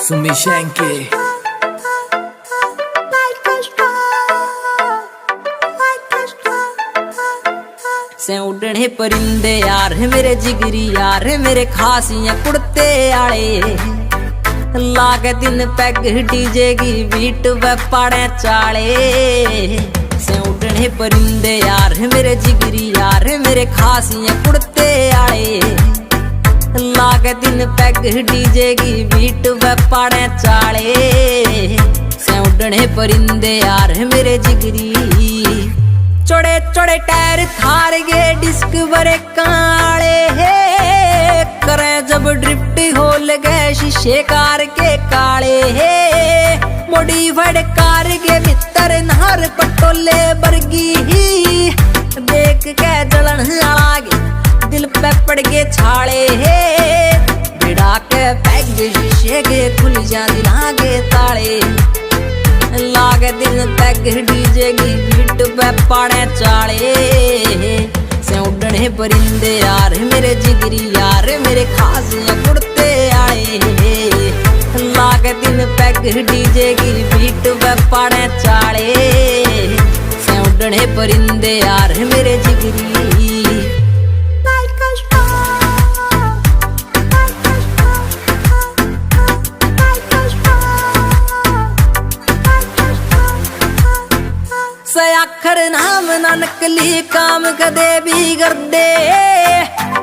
Sumishenke से उड़ने परिंदे यार है मेरे जिगरी यार है मेरे खासियां कुड़ते आले लागे दिन पैग डीजे की बीट व पाड़े चाले से उड़ने परिंदे यार है मेरे जिगरी यार है मेरे खासियां कुड़ते आले लागे दिन पैग डीजे की बीट व पाड़े चाले से उड़ने परिंदे यार है मेरे जिगरी चौड़े चौड़े टायर थार गे डिस्क बरे काले हे करे जब ड्रिफ्ट होल गए शीशे कार के काले हे मॉडिफाइड कार के भीतर नहर पटोले बरगी ही देख के जलन आगे दिल पे पड़ के छाले हे बिड़ा के पैग शीशे के खुल जा दिला के ताले लागे दिन पैग डीजे की बीट पे पाड़े चाले से उड़ने परिंदे यार मेरे जिगरी यार मेरे खासियां कुड़ते आए लागे दिन पैग डीजे की बीट पे पाड़े चाले से उड़ने परिंदे यार मेरे जिगरी आखर नाम ना नकली काम कदे भी कर दे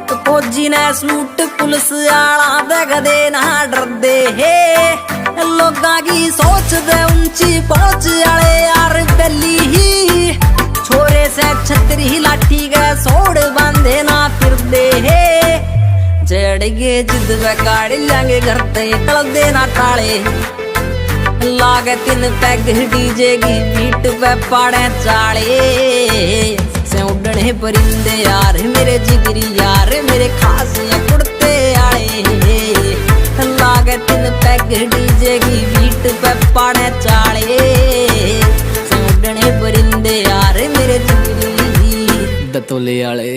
तो फौजी ने सूट पुलिस आला दे कदे ना डर दे लोगां की सोच दे ऊंची पहुंच आले यार बेली ही छोरे से छतरी लाठी के सोड़ बांधे ना फिर दे जड़ गे जिद पे काढ़ लांगे घर ते तल दे ना टाले लागे तीन पैग डीजे की बीट पे पाड़े चाले से उड़ने परिंदे यार मेरे जिगरी यार मेरे खासियां कुड़ते आले लागे तीन पैग डीजे की बीट पे पाड़े चाले से उड़ने परिंदे यार मेरे जिगरी दतोले आले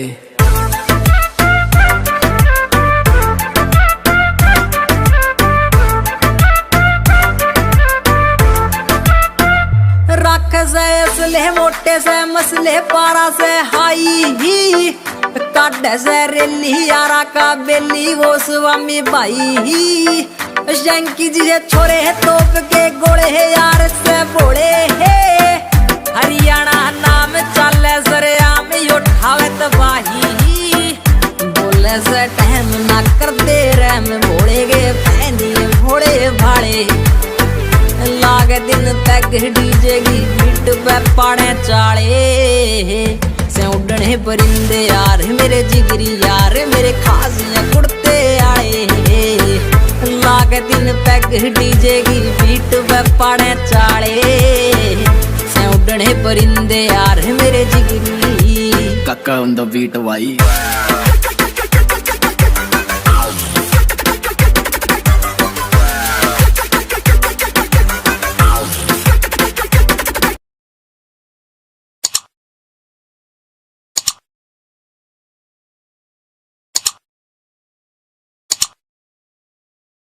से असले मोटे से मसले पारा से हाई ही काटे से रेली यारा का बेली वो स्वामी भाई ही शंकी जी छोरे तोप के गोले है यार से बोले है हरियाणा नाम चले सरेआम उठावे तबाही बोले से टहम ना कर दे रैम भोले गे फैनी भोले भाड़े लागे दिन पैग डीजे की बीट पे पाड़े चाले से उड़ने परिंदे यार मेरे जिगरी यार मेरे खासियां कुड़ते आए लागे दिन पैग डीजे की बीट पे पाड़े चाले से उड़ने परिंदे यार मेरे जिगरी काका on the beat भाई।